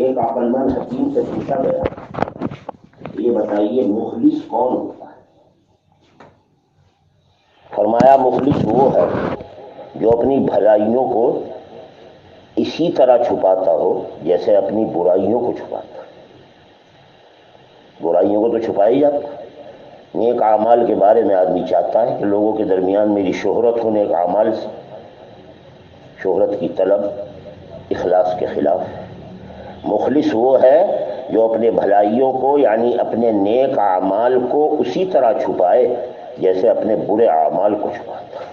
ایک عقل مند حکیم سے پوچھا گیا، یہ بتائیے مخلص کون ہوتا ہے؟ فرمایا مخلص وہ ہے جو اپنی بھلائیوں کو اسی طرح چھپاتا ہو جیسے اپنی برائیوں کو چھپاتا ہے۔ برائیوں کو تو چھپایا ہی جاتا ہے۔ نیک اعمال کے بارے میں آدمی چاہتا ہے کہ لوگوں کے درمیان میری شہرت ہو، نیک اعمال سے شہرت کی طلب اخلاص کے خلاف ہے۔ مخلص وہ ہے جو اپنے بھلائیوں کو یعنی اپنے نیک اعمال کو اسی طرح چھپائے جیسے اپنے برے اعمال کو چھپاتا ہے۔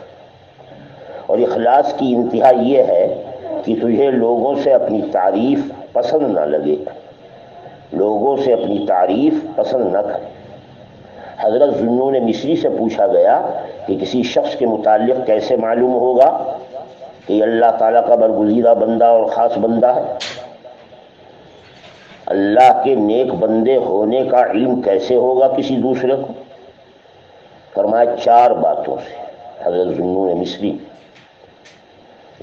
اور اخلاص کی انتہا یہ ہے کہ تجھے لوگوں سے اپنی تعریف پسند نہ لگے، لوگوں سے اپنی تعریف پسند نہ کرے۔ حضرت ذوالنون مصری سے پوچھا گیا کہ کسی شخص کے متعلق کیسے معلوم ہوگا کہ یہ اللہ تعالیٰ کا برگزیدہ بندہ اور خاص بندہ ہے؟ اللہ کے نیک بندے ہونے کا علم کیسے ہوگا کسی دوسرے کو؟ فرمایا 4 باتوں سے۔ حضرت ذوالنون مصری،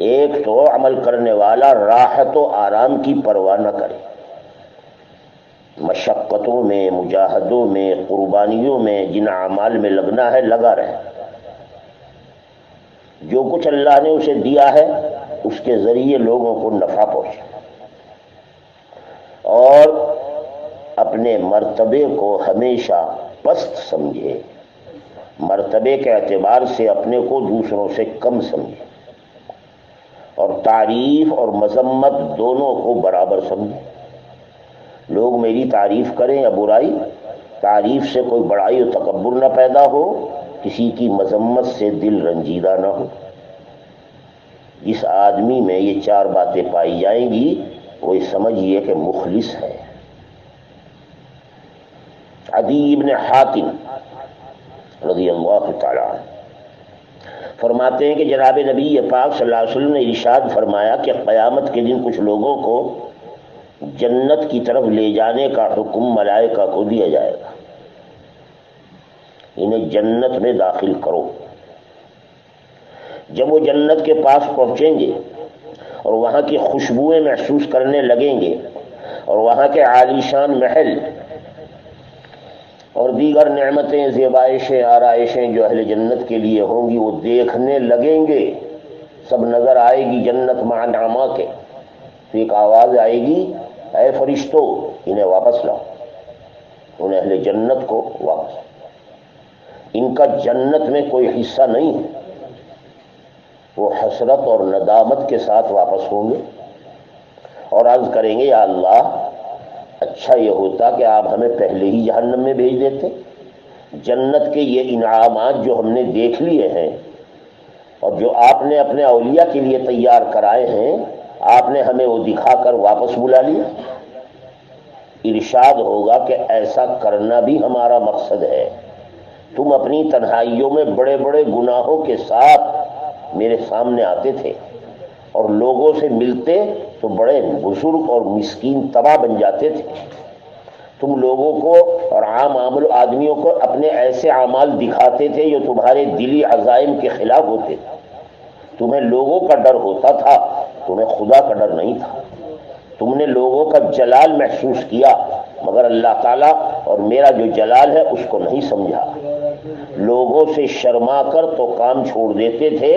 ایک تو عمل کرنے والا راحت و آرام کی پرواہ نہ کرے، مشقتوں میں، مجاہدوں میں، قربانیوں میں، جن اعمال میں لگنا ہے لگا رہے۔ جو کچھ اللہ نے اسے دیا ہے اس کے ذریعے لوگوں کو نفع پہنچے، اور اپنے مرتبے کو ہمیشہ پست سمجھے، مرتبے کے اعتبار سے اپنے کو دوسروں سے کم سمجھے، اور تعریف اور مذمت دونوں کو برابر سمجھے۔ لوگ میری تعریف کریں یا برائی، تعریف سے کوئی بڑائی و تکبر نہ پیدا ہو، کسی کی مذمت سے دل رنجیدہ نہ ہو۔ جس آدمی میں یہ 4 باتیں پائی جائیں گی وہ سمجھیے کہ مخلص ہے۔ عدی بن حاتم رضی اللہ تعالی عنہ فرماتے ہیں کہ جناب نبی پاک صلی اللہ علیہ وسلم نے ارشاد فرمایا کہ قیامت کے دن کچھ لوگوں کو جنت کی طرف لے جانے کا حکم ملائکہ کو دیا جائے گا، انہیں جنت میں داخل کرو۔ جب وہ جنت کے پاس پہنچیں گے اور وہاں کی خوشبوئیں محسوس کرنے لگیں گے اور وہاں کے عالیشان محل اور دیگر نعمتیں، زیبائشیں، آرائشیں جو اہل جنت کے لیے ہوں گی وہ دیکھنے لگیں گے، سب نظر آئے گی جنت مع نعما کے، تو ایک آواز آئے گی، اے فرشتو انہیں واپس لاؤ، ان اہل جنت کو واپس لاؤ، ان کا جنت میں کوئی حصہ نہیں ہے۔ وہ حسرت اور ندامت کے ساتھ واپس ہوں گے اور عرض کریں گے یا اللہ اچھا یہ ہوتا کہ آپ ہمیں پہلے ہی جہنم میں بھیج دیتے۔ جنت کے یہ انعامات جو ہم نے دیکھ لیے ہیں اور جو آپ نے اپنے اولیاء کے لیے تیار کرائے ہیں، آپ نے ہمیں وہ دکھا کر واپس بلا لیا۔ ارشاد ہوگا کہ ایسا کرنا بھی ہمارا مقصد ہے، تم اپنی تنہائیوں میں بڑے بڑے گناہوں کے ساتھ میرے سامنے آتے تھے اور لوگوں سے ملتے تو بڑے بزرگ اور مسکین تباہ بن جاتے تھے۔ تم لوگوں کو اور عام آدمیوں کو اپنے ایسے اعمال دکھاتے تھے جو تمہارے دلی عزائم کے خلاف ہوتے تھے۔ تمہیں لوگوں کا ڈر ہوتا تھا، تمہیں خدا کا ڈر نہیں تھا۔ تم نے لوگوں کا جلال محسوس کیا مگر اللہ تعالیٰ اور میرا جو جلال ہے اس کو نہیں سمجھا۔ لوگوں سے شرما کر تو کام چھوڑ دیتے تھے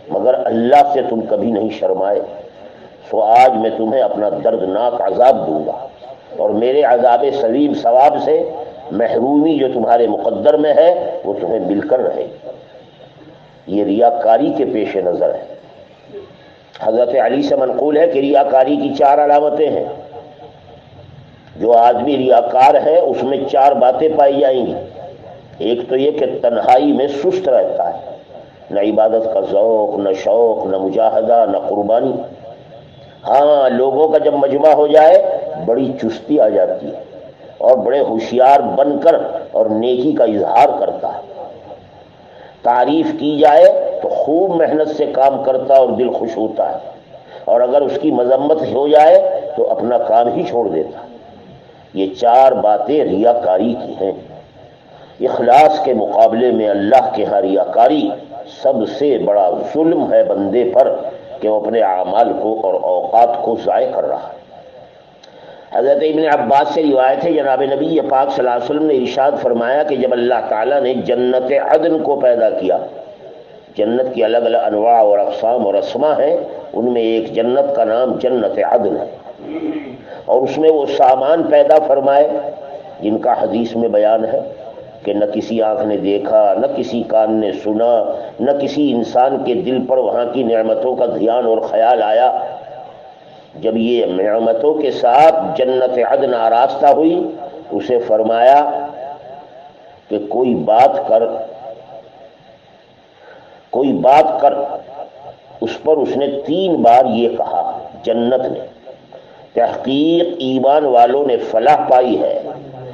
مگر اللہ سے تم کبھی نہیں شرمائے۔ سو آج میں تمہیں اپنا دردناک عذاب دوں گا اور میرے عذاب سلیم ثواب سے محرومی جو تمہارے مقدر میں ہے وہ تمہیں مل کر رہے گی۔ یہ ریاکاری کے پیش نظر ہے۔ حضرت علی سے منقول ہے کہ ریاکاری کی 4 علامتیں ہیں۔ جو آدمی ریاکار ہے اس میں 4 باتیں پائی جائیں گی۔ ایک تو یہ کہ تنہائی میں سست رہتا ہے، نہ عبادت کا ذوق، نہ شوق، نہ مجاہدہ، نہ قربانی۔ ہاں لوگوں کا جب مجمع ہو جائے بڑی چستی آ جاتی ہے اور بڑے ہوشیار بن کر اور نیکی کا اظہار کرتا ہے۔ تعریف کی جائے تو خوب محنت سے کام کرتا اور دل خوش ہوتا ہے، اور اگر اس کی مذمت ہو جائے تو اپنا کام ہی چھوڑ دیتا ہے۔ یہ 4 باتیں ریاکاری کی ہیں۔ اخلاص کے مقابلے میں اللہ کے ہاں ریاکاری سب سے بڑا ظلم ہے بندے پر کہ وہ اپنے اعمال کو اور اوقات کو ضائع کر رہا ہے۔ حضرت ابن عباس سے روایت ہے جناب نبی پاک صلی اللہ علیہ وسلم نے ارشاد فرمایا کہ جب اللہ تعالیٰ نے جنت عدن کو پیدا کیا، جنت کی الگ الگ انواع اور اقسام اور اسما ہیں، ان میں ایک جنت کا نام جنت عدن ہے، اور اس میں وہ سامان پیدا فرمائے جن کا حدیث میں بیان ہے کہ نہ کسی آنکھ نے دیکھا، نہ کسی کان نے سنا، نہ کسی انسان کے دل پر وہاں کی نعمتوں کا دھیان اور خیال آیا۔ جب یہ نعمتوں کے ساتھ جنت عدن آراستہ ہوئی، اسے فرمایا کہ کوئی بات کر۔ اس پر اس نے 3 بار یہ کہا، جنت نے تحقیق ایمان والوں نے فلاح پائی ہے،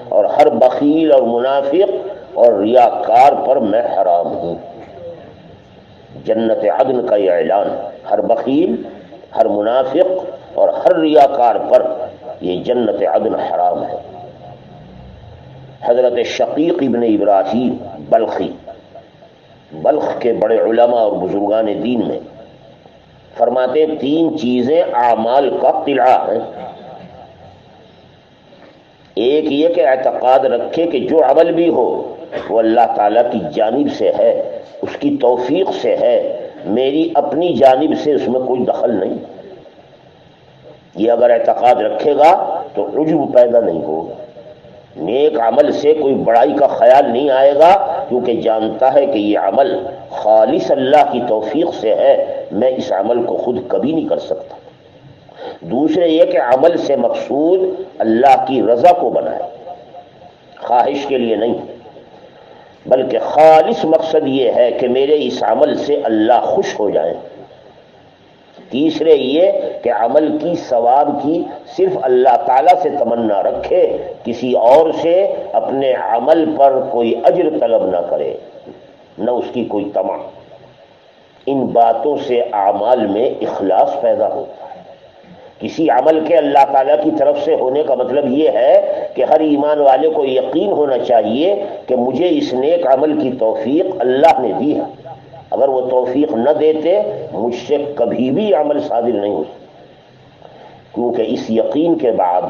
اور ہر بخیل اور منافق اور ریاکار پر میں حرام ہوں۔ جنت عدن کا یہ اعلان ہر بخیل، ہر منافق اور ہر ریاکار پر یہ جنت عدن حرام ہے۔ حضرت شقیق ابن ابراہیم بلخی، بلخ کے بڑے علماء اور بزرگان دین میں فرماتے ہیں 3 چیزیں اعمال کا قلعہ ہیں۔ ایک یہ کہ اعتقاد رکھے کہ جو عمل بھی ہو وہ اللہ تعالیٰ کی جانب سے ہے، اس کی توفیق سے ہے، میری اپنی جانب سے اس میں کوئی دخل نہیں۔ یہ اگر اعتقاد رکھے گا تو عجب پیدا نہیں ہوگا، نیک عمل سے کوئی بڑائی کا خیال نہیں آئے گا، کیونکہ جانتا ہے کہ یہ عمل خالص اللہ کی توفیق سے ہے، میں اس عمل کو خود کبھی نہیں کر سکتا۔ دوسرے یہ کہ عمل سے مقصود اللہ کی رضا کو بنائے، خواہش کے لیے نہیں، بلکہ خالص مقصد یہ ہے کہ میرے اس عمل سے اللہ خوش ہو جائے۔ تیسرے یہ کہ عمل کی ثواب کی صرف اللہ تعالیٰ سے تمنا رکھے، کسی اور سے اپنے عمل پر کوئی اجر طلب نہ کرے، نہ اس کی کوئی طمع۔ ان باتوں سے اعمال میں اخلاص پیدا ہوتا ہے۔ کسی عمل کے اللہ تعالیٰ کی طرف سے ہونے کا مطلب یہ ہے کہ ہر ایمان والے کو یقین ہونا چاہیے کہ مجھے اس نیک عمل کی توفیق اللہ نے دی ہے، اگر وہ توفیق نہ دیتے مجھ سے کبھی بھی عمل صادر نہیں ہو سکتا۔ کیونکہ اس یقین کے بعد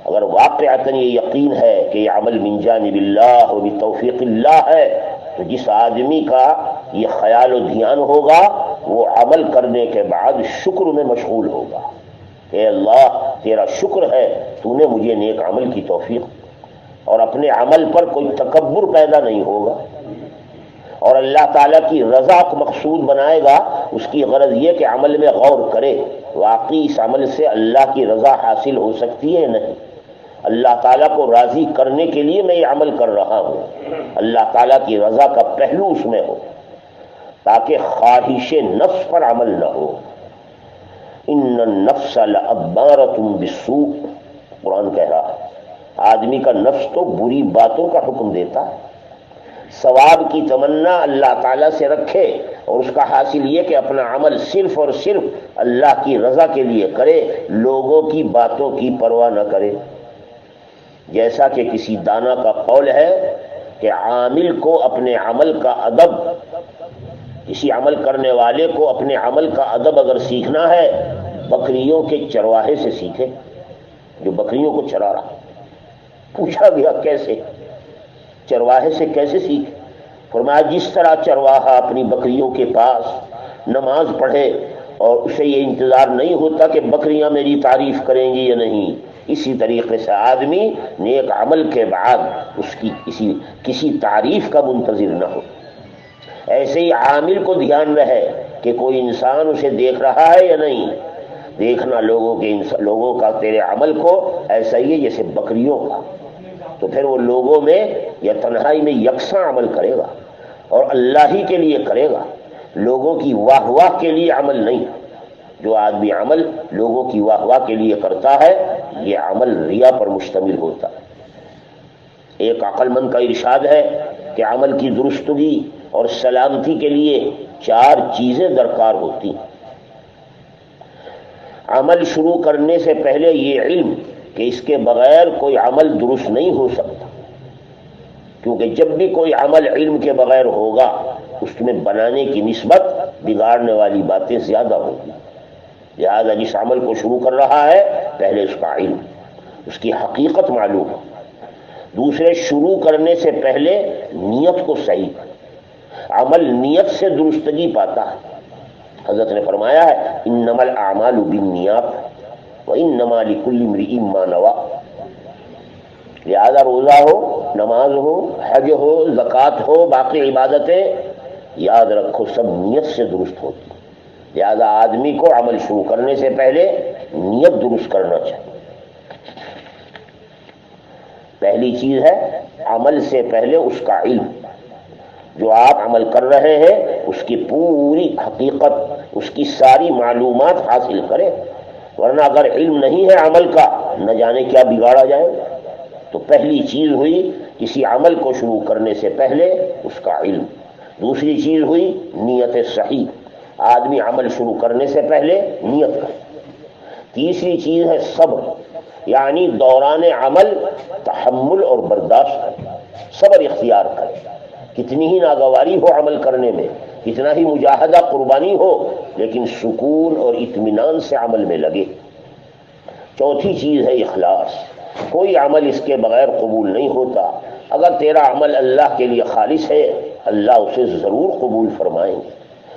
اگر واقعتاً یہ یقین ہے کہ یہ عمل من جانب اللہ و بتوفیق اللہ ہے، تو جس آدمی کا یہ خیال و دھیان ہوگا وہ عمل کرنے کے بعد شکر میں مشغول ہوگا کہ اللہ تیرا شکر ہے تو نے مجھے نیک عمل کی توفیق، اور اپنے عمل پر کوئی تکبر پیدا نہیں ہوگا، اور اللہ تعالیٰ کی رضا کو مقصود بنائے گا۔ اس کی غرض یہ کہ عمل میں غور کرے، واقعی اس عمل سے اللہ کی رضا حاصل ہو سکتی ہے نہیں، اللہ تعالیٰ کو راضی کرنے کے لیے میں یہ عمل کر رہا ہوں، اللہ تعالیٰ کی رضا کا پہلو اس میں ہو، تاکہ خواہش نفس پر عمل نہ ہو۔ ان النفس لامارۃ بالسوء، قرآن کہہ رہا ہے آدمی کا نفس تو بری باتوں کا حکم دیتا ہے۔ ثواب کی تمنا اللہ تعالیٰ سے رکھے، اور اس کا حاصل یہ کہ اپنا عمل صرف اور صرف اللہ کی رضا کے لیے کرے، لوگوں کی باتوں کی پرواہ نہ کرے۔ جیسا کہ کسی دانا کا قول ہے کہ عامل کو اپنے عمل کا ادب، کسی عمل کرنے والے کو اپنے عمل کا ادب اگر سیکھنا ہے، بکریوں کے چرواہے سے سیکھے جو بکریوں کو چرا رہا۔ پوچھا گیا کیسے؟ چرواہے سے کیسے سیکھے؟ فرمایا جس طرح چرواہا اپنی بکریوں کے پاس نماز پڑھے اور اسے یہ انتظار نہیں ہوتا کہ بکریاں میری تعریف کریں گی یا نہیں، اسی طریقے سے آدمی نیک عمل کے بعد اس کی کسی تعریف کا منتظر نہ ہو۔ ایسے ہی عامل کو دھیان رہے کہ کوئی انسان اسے دیکھ رہا ہے یا نہیں، دیکھنا لوگوں کا تیرے عمل کو ایسا ہی ہے جیسے بکریوں کا، تو پھر وہ لوگوں میں یا تنہائی میں یکساں عمل کرے گا اور اللہ ہی کے لیے کرے گا، لوگوں کی واہ واہ کے لیے عمل نہیں۔ جو آدمی عمل لوگوں کی واہ واہ کے لیے کرتا ہے یہ عمل ریا پر مشتمل ہوتا ہے۔ ایک عقل مند کا ارشاد ہے کہ عمل کی درستگی اور سلامتی کے لیے 4 چیزیں درکار ہوتی ہیں۔ عمل شروع کرنے سے پہلے یہ علم کہ اس کے بغیر کوئی عمل درست نہیں ہو سکتا، کیونکہ جب بھی کوئی عمل علم کے بغیر ہوگا اس میں بنانے کی نسبت بگاڑنے والی باتیں زیادہ ہوگی۔ لہذا جس عمل کو شروع کر رہا ہے پہلے اس کا علم، اس کی حقیقت معلوم ہو. دوسرے، شروع کرنے سے پہلے نیت کو صحیح کر. عمل نیت سے درستگی پاتا ہے. حضرت نے فرمایا ہے انما الاعمال بالنیات وانما لکل امرئ ما نوی. لہذا روزہ ہو، نماز ہو، حج ہو، زکوٰۃ ہو، باقی عبادتیں یاد رکھو سب نیت سے درست ہوتی. لہذا آدمی کو عمل شروع کرنے سے پہلے نیت درست کرنا چاہیے. پہلی چیز ہے عمل سے پہلے اس کا علم. جو آپ عمل کر رہے ہیں اس کی پوری حقیقت، اس کی ساری معلومات حاصل کریں، ورنہ اگر علم نہیں ہے عمل کا نہ جانے کیا بگاڑا جائے. تو پہلی چیز ہوئی کسی عمل کو شروع کرنے سے پہلے اس کا علم. دوسری چیز ہوئی نیت صحیح. آدمی عمل شروع کرنے سے پہلے نیت کرے. تیسری چیز ہے صبر، یعنی دوران عمل تحمل اور برداشت کرے، صبر اختیار کرے. کتنی ہی ناگواری ہو عمل کرنے میں، کتنا ہی مجاہدہ قربانی ہو، لیکن سکون اور اطمینان سے عمل میں لگے. چوتھی چیز ہے اخلاص. کوئی عمل اس کے بغیر قبول نہیں ہوتا. اگر تیرا عمل اللہ کے لیے خالص ہے اللہ اسے ضرور قبول فرمائیں گے.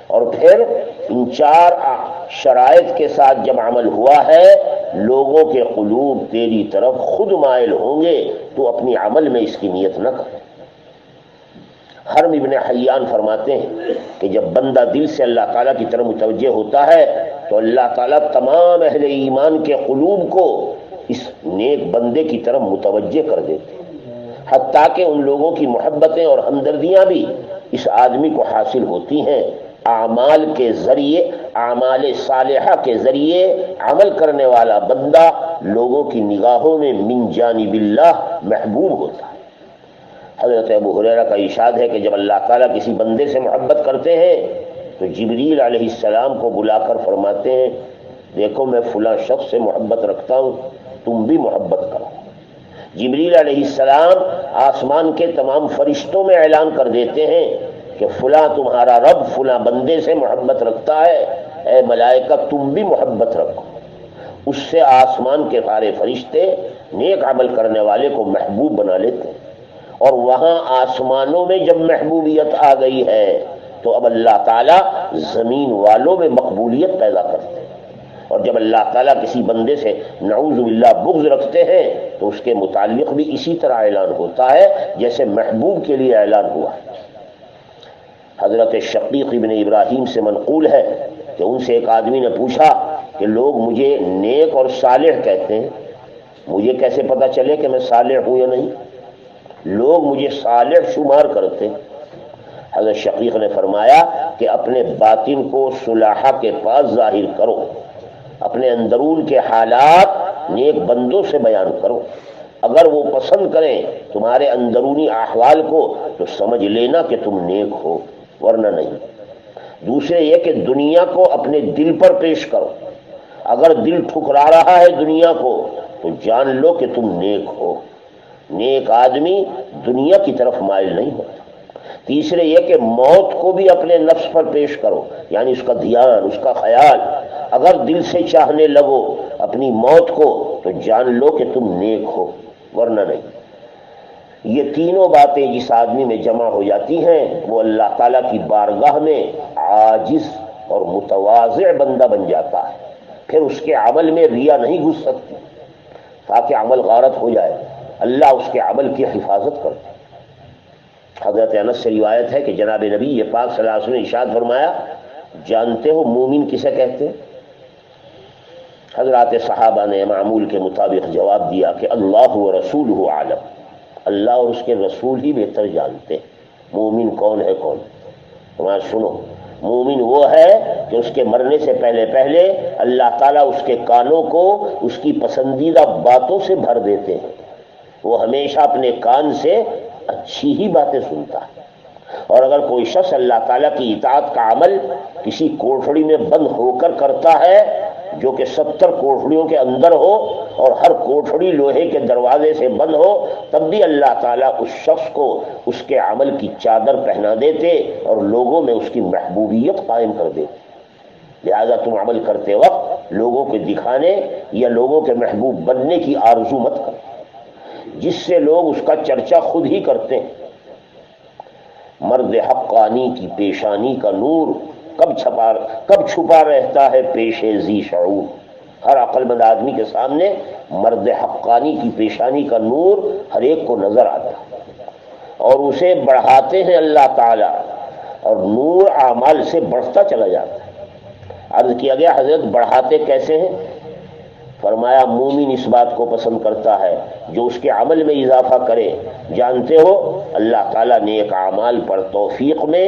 اور پھر ان چار شرائط کے ساتھ جب عمل ہوا ہے لوگوں کے قلوب تیری طرف خود مائل ہوں گے. تو اپنی عمل میں اس کی نیت نہ کر. حرم ابن حیان فرماتے ہیں کہ جب بندہ دل سے اللہ تعالیٰ کی طرف متوجہ ہوتا ہے تو اللہ تعالیٰ تمام اہل ایمان کے قلوب کو اس نیک بندے کی طرف متوجہ کر دیتے ہیں، حتیٰ کہ ان لوگوں کی محبتیں اور ہمدردیاں بھی اس آدمی کو حاصل ہوتی ہیں. اعمال کے ذریعے، اعمال صالحہ کے ذریعے عمل کرنے والا بندہ لوگوں کی نگاہوں میں من جانب اللہ محبوب ہوتا ہے. حضرت ابو ہریرہ کا ارشاد ہے کہ جب اللہ تعالیٰ کسی بندے سے محبت کرتے ہیں تو جبریل علیہ السلام کو بلا کر فرماتے ہیں دیکھو میں فلاں شخص سے محبت رکھتا ہوں، تم بھی محبت کرو. جبریل علیہ السلام آسمان کے تمام فرشتوں میں اعلان کر دیتے ہیں کہ فلاں تمہارا رب فلاں بندے سے محبت رکھتا ہے، اے ملائکہ تم بھی محبت رکھو. اس سے آسمان کے سارے فرشتے نیک عمل کرنے والے کو محبوب بنا لیتے ہیں. اور وہاں آسمانوں میں جب محبوبیت آ گئی ہے تو اب اللہ تعالیٰ زمین والوں میں مقبولیت پیدا کرتے ہیں. اور جب اللہ تعالیٰ کسی بندے سے نعوذ باللہ بغض رکھتے ہیں تو اس کے متعلق بھی اسی طرح اعلان ہوتا ہے جیسے محبوب کے لیے اعلان ہوا. حضرت شقیق ابن ابراہیم سے منقول ہے کہ ان سے ایک آدمی نے پوچھا کہ لوگ مجھے نیک اور صالح کہتے ہیں، مجھے کیسے پتہ چلے کہ میں صالح ہوں یا نہیں؟ لوگ مجھے صالح شمار کرتے. حضرت شقیق نے فرمایا کہ اپنے باطن کو صلحاء کے پاس ظاہر کرو، اپنے اندرون کے حالات نیک بندوں سے بیان کرو. اگر وہ پسند کریں تمہارے اندرونی احوال کو تو سمجھ لینا کہ تم نیک ہو، ورنہ نہیں. دوسرے یہ کہ دنیا کو اپنے دل پر پیش کرو. اگر دل ٹھکرا رہا ہے دنیا کو تو جان لو کہ تم نیک ہو. نیک آدمی دنیا کی طرف مائل نہیں ہوتا. تیسرے یہ کہ موت کو بھی اپنے نفس پر پیش کرو، یعنی اس کا دھیان، اس کا خیال. اگر دل سے چاہنے لگو اپنی موت کو تو جان لو کہ تم نیک ہو، ورنہ نہیں. یہ تینوں باتیں جس آدمی میں جمع ہو جاتی ہیں وہ اللہ تعالیٰ کی بارگاہ میں عاجز اور متواضع بندہ بن جاتا ہے. پھر اس کے عمل میں ریا نہیں گھس سکتی تاکہ عمل غارت ہو جائے. اللہ اس کے عمل کی حفاظت کرتا ہے. حضرت انس سے روایت ہے کہ جناب نبی پاک صلی اللہ علیہ وسلم نے ارشاد فرمایا جانتے ہو مومن کسے کہتے ہیں؟ حضرات صحابہ نے معمول کے مطابق جواب دیا کہ اللہ و رسولہ عالم، اللہ اور اس کے رسول ہی بہتر جانتے. مومن کون ہے کون؟ تمہارا سنو، مومن وہ ہے کہ اس کے مرنے سے پہلے پہلے اللہ تعالیٰ اس کے کانوں کو اس کی پسندیدہ باتوں سے بھر دیتے ہیں. وہ ہمیشہ اپنے کان سے اچھی ہی باتیں سنتا ہے. اور اگر کوئی شخص اللہ تعالیٰ کی اطاعت کا عمل کسی کوٹھڑی میں بند ہو کر کرتا ہے جو کہ 70 کوٹھڑیوں کے اندر ہو اور ہر کوٹھڑی لوہے کے دروازے سے بند ہو، تب بھی اللہ تعالیٰ اس شخص کو اس کے عمل کی چادر پہنا دیتے اور لوگوں میں اس کی محبوبیت قائم کر دیتے. لہذا تم عمل کرتے وقت لوگوں کے دکھانے یا لوگوں کے محبوب بننے کی آرزو مت کرو، جس سے لوگ اس کا چرچا خود ہی کرتے ہیں۔ مرد حقانی کی پیشانی کا نور کب چھپا رہتا ہے پیش ذی شعور۔ ہر عقل مند آدمی کے سامنے مرد حقانی کی پیشانی کا نور ہر ایک کو نظر آتا ہے، اور اسے بڑھاتے ہیں اللہ تعالی، اور نور اعمال سے بڑھتا چلا جاتا ہے۔ عرض کیا گیا حضرت بڑھاتے کیسے ہیں؟ فرمایا مومن اس بات کو پسند کرتا ہے جو اس کے عمل میں اضافہ کرے۔ جانتے ہو اللہ تعالیٰ نیک اعمال پر توفیق میں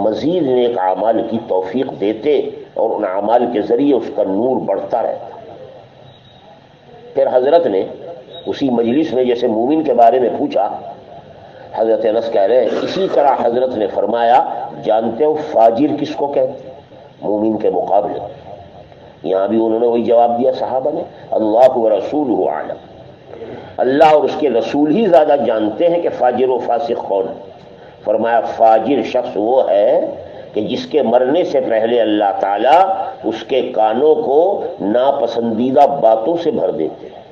مزید نیک اعمال کی توفیق دیتے، اور ان اعمال کے ذریعے اس کا نور بڑھتا رہتا۔ پھر حضرت نے اسی مجلس میں جیسے مومن کے بارے میں پوچھا، حضرت انس کہہ رہے ہیں اسی طرح حضرت نے فرمایا جانتے ہو فاجر کس کو کہتے؟ مومن کے مقابلے یہاں بھی انہوں نے وہی جواب دیا صحابہ نے، اللہ ورسولہ اعلم، اللہ اور اس کے رسول ہی زیادہ جانتے ہیں کہ فاجر و فاسق کون ہے۔ فرمایا فاجر شخص وہ ہے کہ جس کے مرنے سے پہلے اللہ تعالیٰ اس کے کانوں کو ناپسندیدہ باتوں سے بھر دیتے ہیں،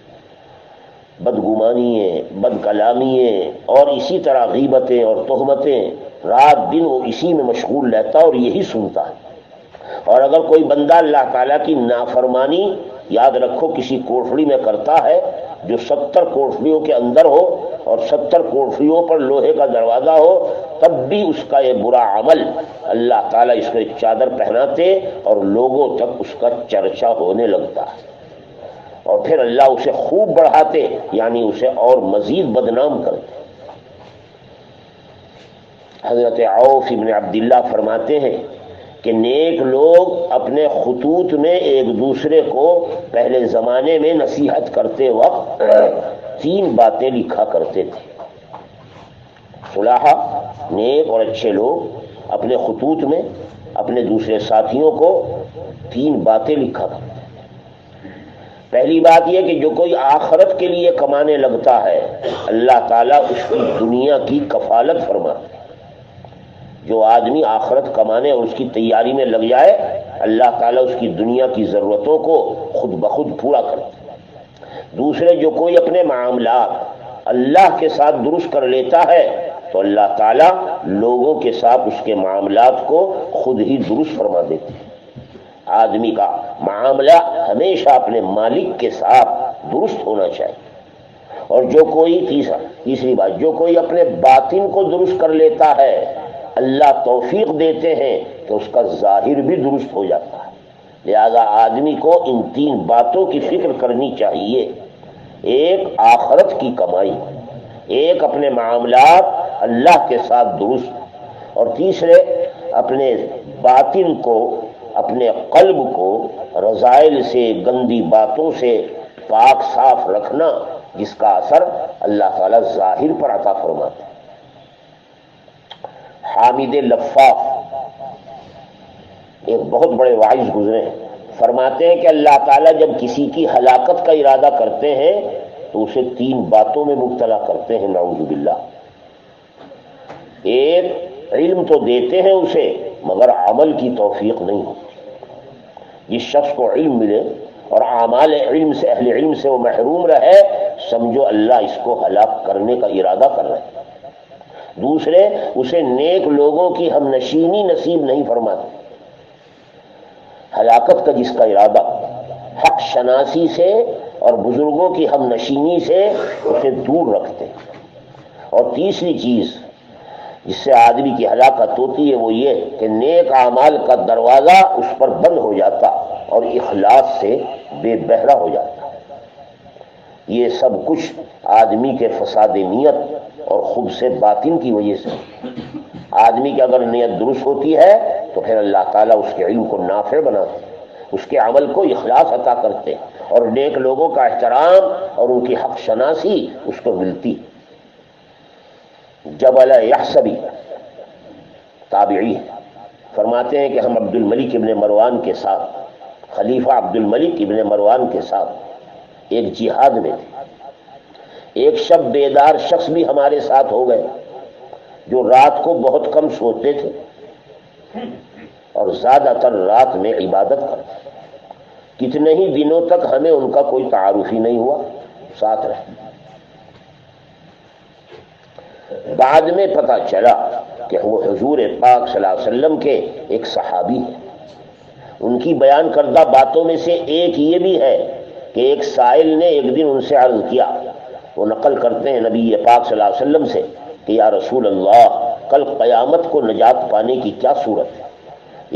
بدگمانییں، بد کلامییں، اور اسی طرح غیبتیں اور تہمتیں، رات دن وہ اسی میں مشغول رہتا اور یہی سنتا ہے۔ اور اگر کوئی بندہ اللہ تعالیٰ کی نافرمانی یاد رکھو کسی کوٹھڑی میں کرتا ہے جو 70 کوٹھڑیوں کے اندر ہو اور 70 کوٹھڑیوں پر لوہے کا دروازہ ہو، تب بھی اس کا یہ برا عمل اللہ تعالیٰ اس کو ایک چادر پہناتے اور لوگوں تک اس کا چرچا ہونے لگتا ہے، اور پھر اللہ اسے خوب بڑھاتے، یعنی اسے اور مزید بدنام کرتے۔ حضرت عوف ابن عبداللہ فرماتے ہیں کہ نیک لوگ اپنے خطوط میں ایک دوسرے کو پہلے زمانے میں نصیحت کرتے وقت 3 باتیں لکھا کرتے تھے۔ صلاحہ نیک اور اچھے لوگ اپنے خطوط میں اپنے دوسرے ساتھیوں کو 3 باتیں لکھا کرتے تھے۔ پہلی بات یہ کہ جو کوئی آخرت کے لیے کمانے لگتا ہے اللہ تعالیٰ اس کی دنیا کی کفالت فرماتے ہیں۔ جو آدمی آخرت کمانے اور اس کی تیاری میں لگ جائے اللہ تعالیٰ اس کی دنیا کی ضرورتوں کو خود بخود پورا کرتا ہے۔ دوسرے جو کوئی اپنے معاملات اللہ کے ساتھ درست کر لیتا ہے تو اللہ تعالیٰ لوگوں کے ساتھ اس کے معاملات کو خود ہی درست فرما دیتے ہیں۔ آدمی کا معاملہ ہمیشہ اپنے مالک کے ساتھ درست ہونا چاہیے۔ اور جو کوئی تیسری بات جو کوئی اپنے باطن کو درست کر لیتا ہے اللہ توفیق دیتے ہیں کہ اس کا ظاہر بھی درست ہو جاتا ہے۔ لہذا آدمی کو ان 3 باتوں کی فکر کرنی چاہیے، ایک آخرت کی کمائی، ایک اپنے معاملات اللہ کے ساتھ درست، اور تیسرے اپنے باطن کو اپنے قلب کو رذائل سے گندی باتوں سے پاک صاف رکھنا، جس کا اثر اللہ تعالیٰ ظاہر پر عطا فرماتے ہیں۔ حامد لفاف ایک بہت بڑے واعظ گزرے ہیں، فرماتے ہیں کہ اللہ تعالیٰ جب کسی کی ہلاکت کا ارادہ کرتے ہیں تو اسے 3 باتوں میں مبتلا کرتے ہیں، نعوذ باللہ۔ ایک علم تو دیتے ہیں اسے مگر عمل کی توفیق نہیں ہوتی۔ جس شخص کو علم ملے اور اعمال علم سے اہل علم سے وہ محروم رہے، سمجھو اللہ اس کو ہلاک کرنے کا ارادہ کر رہے ہیں۔ دوسرے اسے نیک لوگوں کی ہم نشینی نصیب نہیں فرماتے۔ ہلاکت کا جس کا ارادہ حق شناسی سے اور بزرگوں کی ہم نشینی سے اسے دور رکھتے۔ اور تیسری چیز جس سے آدمی کی ہلاکت ہوتی ہے وہ یہ کہ نیک اعمال کا دروازہ اس پر بند ہو جاتا اور اخلاص سے بے بہرا ہو جاتا۔ یہ سب کچھ آدمی کے فساد نیت اور خبث باطن کی وجہ سے۔ آدمی کی اگر نیت درست ہوتی ہے تو پھر اللہ تعالیٰ اس کے علم کو نافع بناتے، اس کے عمل کو اخلاص عطا کرتے، اور نیک لوگوں کا احترام اور ان کی حق شناسی اس کو ملتی۔ جبل یحسبی تابعی فرماتے ہیں کہ ہم عبد الملک ابن مروان کے ساتھ، خلیفہ عبد الملک ابن مروان کے ساتھ ایک جہاد میں تھے۔ ایک شب بیدار شخص بھی ہمارے ساتھ ہو گئے جو رات کو بہت کم سوتے تھے، اور زیادہ تر رات میں عبادت کرتے ہیں. کتنے ہی دنوں تک ہمیں ان کا کوئی تعارف ہی نہیں ہوا، ساتھ رہے. بعد میں پتہ چلا کہ وہ حضور پاک صلی اللہ علیہ وسلم کے ایک صحابی ہیں. ان کی بیان کردہ باتوں میں سے ایک یہ بھی ہے کہ ایک سائل نے ایک دن ان سے عرض کیا، وہ نقل کرتے ہیں نبی پاک صلی اللہ علیہ وسلم سے کہ یا رسول اللہ، کل قیامت کو نجات پانے کی کیا صورت ہے؟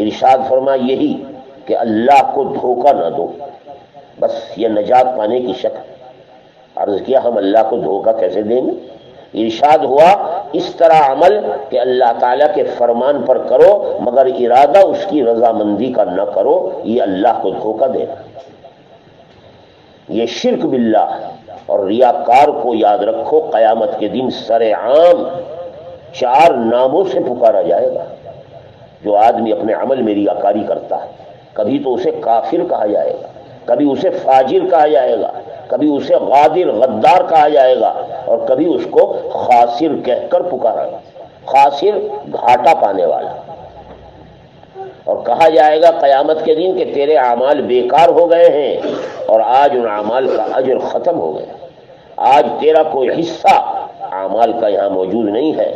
ارشاد فرما یہی کہ اللہ کو دھوکہ نہ دو، بس یہ نجات پانے کی شکل. عرض کیا ہم اللہ کو دھوکہ کیسے دیں گے؟ ارشاد ہوا اس طرح عمل کہ اللہ تعالیٰ کے فرمان پر کرو مگر ارادہ اس کی رضامندی کا نہ کرو، یہ اللہ کو دھوکہ دینا. یہ شرک باللہ ہے. اور ریاکار کو یاد رکھو قیامت کے دن سر عام 4 ناموں سے پکارا جائے گا. جو آدمی اپنے عمل میں ریاکاری کرتا ہے، کبھی تو اسے کافر کہا جائے گا، کبھی اسے فاجر کہا جائے گا، کبھی اسے غادر غدار کہا جائے گا، اور کبھی اس کو خاسر کہہ کر پکارا گا. خاسر گھاٹا پانے والا. اور کہا جائے گا قیامت کے دن کہ تیرے اعمال بیکار ہو گئے ہیں اور آج ان اعمال کا اجر ختم ہو گیا. آج تیرا کوئی حصہ اعمال کا یہاں موجود نہیں ہے.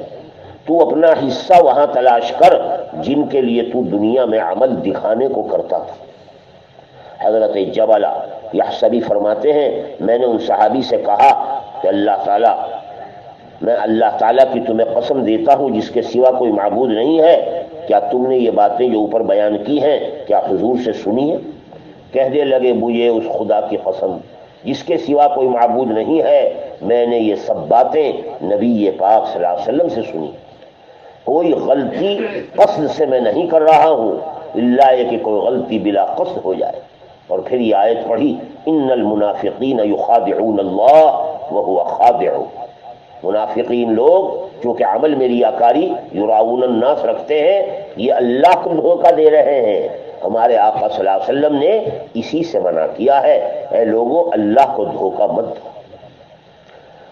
تو اپنا حصہ وہاں تلاش کر جن کے لیے تو دنیا میں عمل دکھانے کو کرتا تھا. حضرت جبلہ یحسبی فرماتے ہیں میں نے ان صحابی سے کہا کہ میں اللہ تعالیٰ کی تمہیں قسم دیتا ہوں جس کے سوا کوئی معبود نہیں ہے، کیا تم نے یہ باتیں جو اوپر بیان کی ہیں کیا حضور سے سنی ہیں؟ کہنے لگے مجھے اس خدا کی قسم جس کے سوا کوئی معبود نہیں ہے، میں نے یہ سب باتیں نبی پاک صلی اللہ علیہ وسلم سے سنی. کوئی غلطی قصد سے میں نہیں کر رہا ہوں، الا یہ کہ کوئی غلطی بلا قصد ہو جائے. اور پھر یہ آیت پڑھی ان المنافقین یخادعون اللہ وهو خادعهم. منافقین لوگ جو کہ عمل میں ریاکاری یراؤون الناس رکھتے ہیں، یہ اللہ کو دھوکہ دے رہے ہیں. ہمارے آقا صلی اللہ علیہ وسلم نے اسی سے منع کیا ہے، اے لوگوں اللہ کو دھوکہ مت دو.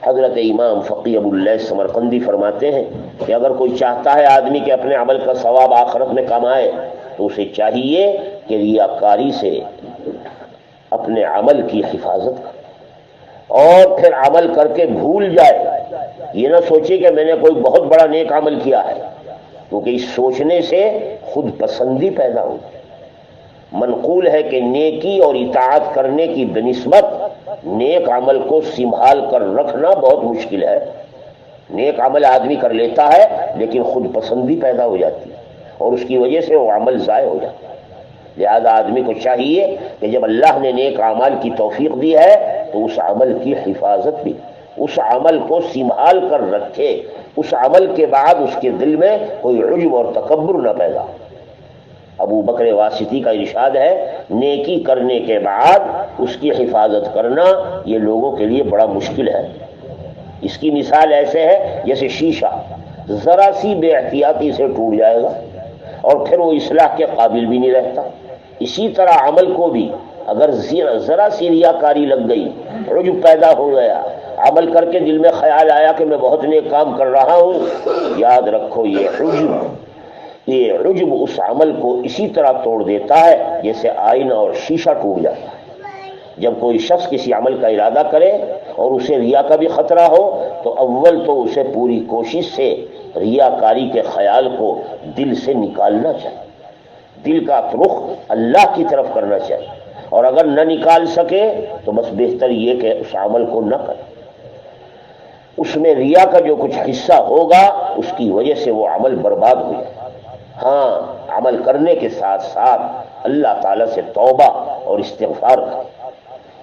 حضرت امام فقی ابو اللیث سمرقندی فرماتے ہیں کہ اگر کوئی چاہتا ہے آدمی کہ اپنے عمل کا ثواب آخرت میں کمائے تو اسے چاہیے کہ ریاکاری سے اپنے عمل کی حفاظت کرے اور پھر عمل کر کے بھول جائے. یہ نہ سوچے کہ میں نے کوئی بہت بڑا نیک عمل کیا ہے، کیونکہ اس سوچنے سے خود پسندی پیدا ہوتی. منقول ہے کہ نیکی اور اطاعت کرنے کی بنسبت نیک عمل کو سنبھال کر رکھنا بہت مشکل ہے. نیک عمل آدمی کر لیتا ہے لیکن خود پسندی پیدا ہو جاتی ہے اور اس کی وجہ سے وہ عمل ضائع ہو جاتا ہے. لہذا آدمی کو چاہیے کہ جب اللہ نے نیک اعمال کی توفیق دی ہے تو اس عمل کی حفاظت بھی، اس عمل کو سنبھال کر رکھے. اس عمل کے بعد اس کے دل میں کوئی عجب اور تکبر نہ پیدا ہو. ابو بکر واسطی کا ارشاد ہے نیکی کرنے کے بعد اس کی حفاظت کرنا یہ لوگوں کے لیے بڑا مشکل ہے. اس کی مثال ایسے ہے جیسے شیشہ ذرا سی بے احتیاطی سے ٹوٹ جائے گا اور پھر وہ اصلاح کے قابل بھی نہیں رہتا. اسی طرح عمل کو بھی اگر ذرا سی ریاکاری لگ گئی، عجب پیدا ہو گیا، عمل کر کے دل میں خیال آیا کہ میں بہت نیک کام کر رہا ہوں، یاد رکھو یہ عجب اس عمل کو اسی طرح توڑ دیتا ہے جیسے آئینہ اور شیشہ ٹوٹ جاتا ہے. جب کوئی شخص کسی عمل کا ارادہ کرے اور اسے ریا کا بھی خطرہ ہو تو اول تو اسے پوری کوشش سے ریاکاری کے خیال کو دل سے نکالنا چاہیے. دل کا رخ اللہ کی طرف کرنا چاہیے، اور اگر نہ نکال سکے تو بس بہتر یہ کہ اس عمل کو نہ کرے. اس میں ریا کا جو کچھ حصہ ہوگا اس کی وجہ سے وہ عمل برباد ہو جائے. ہاں عمل کرنے کے ساتھ ساتھ اللہ تعالیٰ سے توبہ اور استغفار کرے.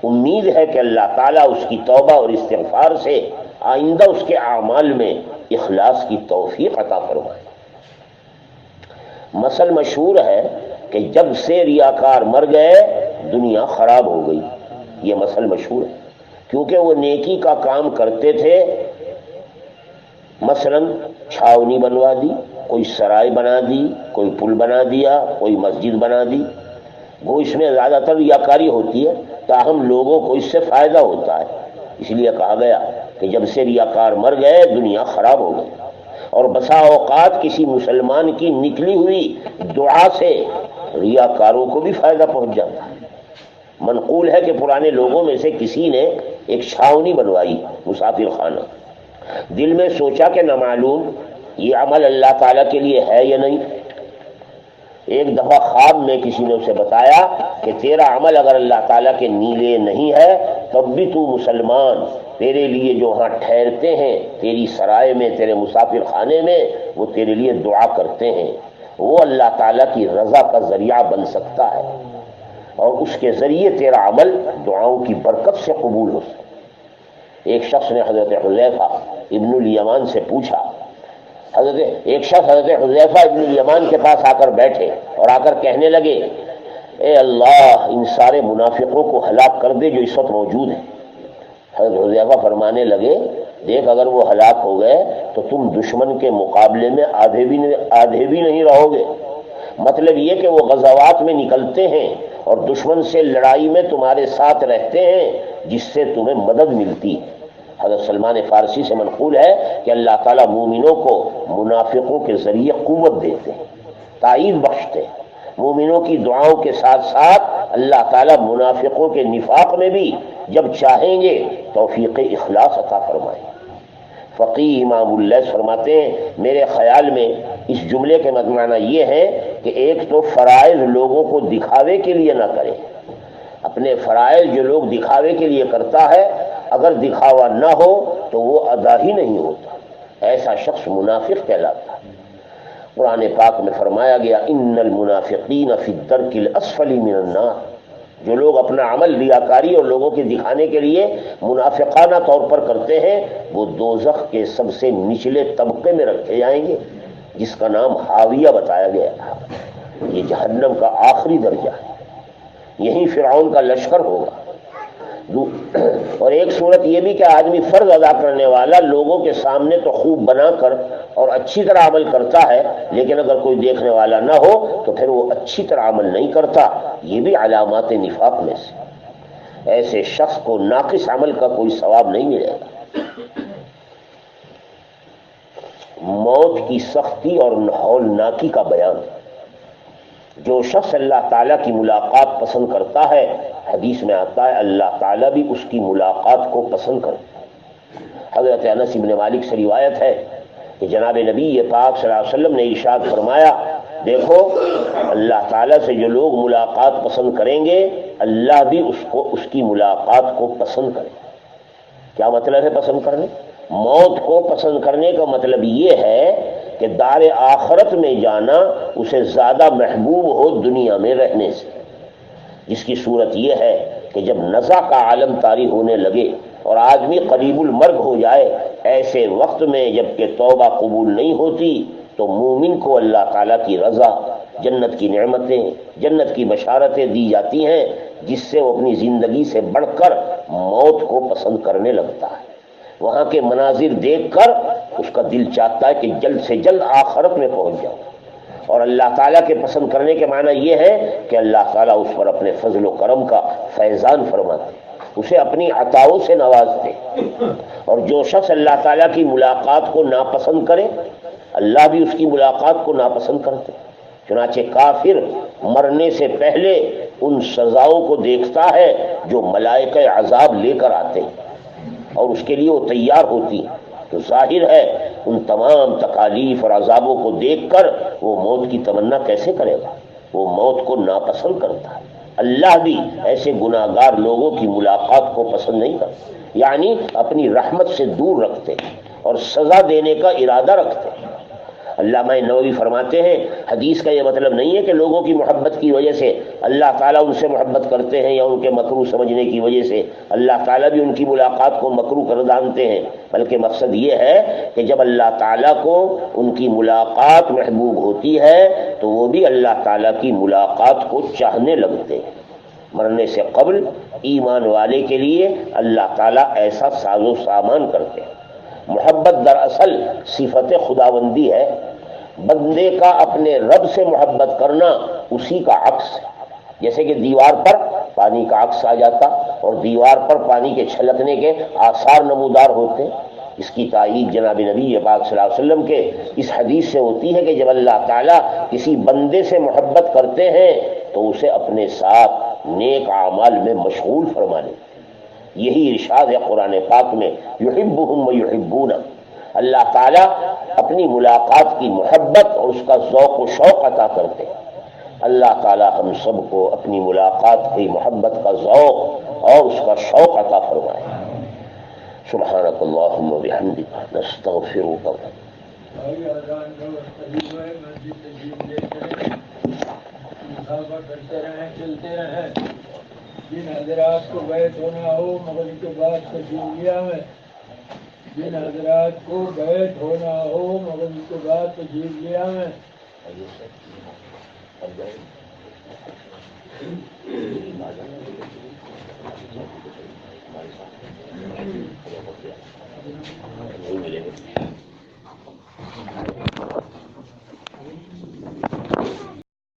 امید ہے کہ اللہ تعالیٰ اس کی توبہ اور استغفار سے آئندہ اس کے اعمال میں اخلاص کی توفیق عطا فرمائے. مثل مشہور ہے کہ جب سے ریاکار مر گئے دنیا خراب ہو گئی. یہ مثل مشہور ہے کیونکہ وہ نیکی کا کام کرتے تھے. مثلا چھاونی بنوا دی، کوئی سرائے بنا دی، کوئی پل بنا دیا، کوئی مسجد بنا دی. وہ اس میں زیادہ تر ریاکاری ہوتی ہے، تاہم لوگوں کو اس سے فائدہ ہوتا ہے. اس لیے کہا گیا کہ جب سے ریاکار مر گئے دنیا خراب ہو گئی. اور بسا اوقات کسی مسلمان کی نکلی ہوئی دعا سے ریاکاروں کو بھی فائدہ پہنچ جاتا ہے۔ منقول ہے کہ پرانے لوگوں میں سے کسی نے ایک چھاونی بنوائی، مسافر خانہ، دل میں سوچا کہ نہ معلوم یہ عمل اللہ تعالیٰ کے لیے ہے یا نہیں۔ ایک دفعہ خواب میں کسی نے اسے بتایا کہ تیرا عمل اگر اللہ تعالیٰ کے نیلے نہیں ہے تب بھی تو مسلمان، تیرے لیے جو وہاں ٹھہرتے ہیں تیری سرائے میں، تیرے مسافر خانے میں، وہ تیرے لیے دعا کرتے ہیں، وہ اللہ تعالیٰ کی رضا کا ذریعہ بن سکتا ہے اور اس کے ذریعے تیرا عمل دعاؤں کی برکت سے قبول ہو سکتا ہے۔ ایک شخص نے حضرت حذیفہ ابن الیمان سے پوچھا، ایک شخص حضرت حذیفہ ابن الیمان کے پاس آ کر بیٹھے اور آ کر کہنے لگے، اے اللہ ان سارے منافقوں کو ہلاک کر دے جو اس وقت موجود ہیں۔ حضرت حذیفہ فرمانے لگے، دیکھ اگر وہ ہلاک ہو گئے تو تم دشمن کے مقابلے میں آدھے بھی نہیں رہو گے۔ مطلب یہ کہ وہ غزوات میں نکلتے ہیں اور دشمن سے لڑائی میں تمہارے ساتھ رہتے ہیں جس سے تمہیں مدد ملتی ہے۔ حضرت سلمان فارسی سے منقول ہے کہ اللہ تعالیٰ مومنوں کو منافقوں کے ذریعے قوت دیتے ہیں، تائید بخشتے ہیں۔ مومنوں کی دعاؤں کے ساتھ ساتھ اللہ تعالیٰ منافقوں کے نفاق میں بھی جب چاہیں گے توفیق اخلاص عطا فرمائیں۔ فقیہ امام اللیث فرماتے ہیں، میرے خیال میں اس جملے کے معنی یہ ہے کہ ایک تو فرائض لوگوں کو دکھاوے کے لیے نہ کرے، اپنے فرائض جو لوگ دکھاوے کے لیے کرتا ہے اگر دکھاوا نہ ہو تو وہ ادا ہی نہیں ہوتا، ایسا شخص منافق کہلاتا ہے۔ قرآن پاک میں فرمایا گیا، ان المنافقین فی الدرک الاسفل من النار، جو لوگ اپنا عمل ریاکاری اور لوگوں کے دکھانے کے لیے منافقانہ طور پر کرتے ہیں وہ دوزخ کے سب سے نچلے طبقے میں رکھے جائیں گے، جس کا نام حاویہ بتایا گیا۔ یہ جہنم کا آخری درجہ ہے، یہی فرعون کا لشکر ہوگا۔ اور ایک صورت یہ بھی کہ آدمی فرض ادا کرنے والا لوگوں کے سامنے تو خوب بنا کر اور اچھی طرح عمل کرتا ہے، لیکن اگر کوئی دیکھنے والا نہ ہو تو پھر وہ اچھی طرح عمل نہیں کرتا، یہ بھی علامات نفاق میں سے۔ ایسے شخص کو ناقص عمل کا کوئی ثواب نہیں ملے گا۔ موت کی سختی اور ہولناکی کا بیان۔ جو شخص اللہ تعالیٰ کی ملاقات پسند کرتا ہے، حدیث میں آتا ہے اللہ تعالیٰ بھی اس کی ملاقات کو پسند کرتا ہے۔ حضرت انس بن مالک سے روایت ہے کہ جناب نبی پاک صلی اللہ علیہ وسلم نے ارشاد فرمایا، دیکھو اللہ تعالیٰ سے جو لوگ ملاقات پسند کریں گے اللہ بھی اس کی ملاقات کو پسند کرے۔ کیا مطلب ہے پسند کرنے؟ موت کو پسند کرنے کا مطلب یہ ہے کہ دار آخرت میں جانا اسے زیادہ محبوب ہو دنیا میں رہنے سے، جس کی صورت یہ ہے کہ جب نزع کا عالم طاری ہونے لگے اور آدمی قریب المرگ ہو جائے، ایسے وقت میں جب کہ توبہ قبول نہیں ہوتی تو مومن کو اللہ تعالیٰ کی رضا، جنت کی نعمتیں، جنت کی بشارتیں دی جاتی ہیں، جس سے وہ اپنی زندگی سے بڑھ کر موت کو پسند کرنے لگتا ہے۔ وہاں کے مناظر دیکھ کر اس کا دل چاہتا ہے کہ جلد سے جلد آخرت میں پہنچ جاؤ۔ اور اللہ تعالیٰ کے پسند کرنے کے معنی یہ ہے کہ اللہ تعالیٰ اس پر اپنے فضل و کرم کا فیضان فرماتے، اسے اپنی عطاؤں سے نوازتے۔ اور جو شخص اللہ تعالیٰ کی ملاقات کو ناپسند کرے اللہ بھی اس کی ملاقات کو ناپسند کرتے۔ چنانچہ کافر مرنے سے پہلے ان سزاؤں کو دیکھتا ہے جو ملائکہ عذاب لے کر آتے ہیں اور اس کے لیے وہ تیار ہوتی ہیں، تو ظاہر ہے ان تمام تکالیف اور عذابوں کو دیکھ کر وہ موت کی تمنا کیسے کرے گا؟ وہ موت کو ناپسند کرتا ہے۔ اللہ بھی ایسے گناہگار لوگوں کی ملاقات کو پسند نہیں کرتا، یعنی اپنی رحمت سے دور رکھتے اور سزا دینے کا ارادہ رکھتے۔ علامہ نووی فرماتے ہیں حدیث کا یہ مطلب نہیں ہے کہ لوگوں کی محبت کی وجہ سے اللہ تعالیٰ ان سے محبت کرتے ہیں یا ان کے مکروہ سمجھنے کی وجہ سے اللہ تعالیٰ بھی ان کی ملاقات کو مکروہ کر جانتے ہیں، بلکہ مقصد یہ ہے کہ جب اللہ تعالیٰ کو ان کی ملاقات محبوب ہوتی ہے تو وہ بھی اللہ تعالیٰ کی ملاقات کو چاہنے لگتے ہیں۔ مرنے سے قبل ایمان والے کے لیے اللہ تعالیٰ ایسا ساز و سامان کرتے ہیں۔ محبت دراصل صفت خداوندی ہے، بندے کا اپنے رب سے محبت کرنا اسی کا عکس ہے۔ جیسے کہ دیوار پر پانی کا عکس آ جاتا اور دیوار پر پانی کے چھلکنے کے آثار نمودار ہوتے، اس کی تائید جناب نبی پاک صلی اللہ علیہ وسلم کے اس حدیث سے ہوتی ہے کہ جب اللہ تعالیٰ کسی بندے سے محبت کرتے ہیں تو اسے اپنے ساتھ نیک اعمال میں مشغول فرما لیں. یہی ارشاد ہے قرآن پاک میں، یحبہم ویحبونہ. اللہ تعالیٰ اپنی ملاقات کی محبت اور اس کا ذوق و شوق عطا کرتے ہیں. اللہ تعالیٰ ہم سب کو اپنی ملاقات کی محبت کا ذوق اور اس کا شوق عطا فرمائے. سبحانک اللہم وبحمدک نستغفرک. کرتے رہیں، چلتے رہیں. جن حضرات کو بیعت ہونا ہو مغرب کے بعد تشریف لیا میں، جن حضرات کو بیعت ہونا ہو مغرب کے بعد تشریف لیا میں. نہیں ملے گا.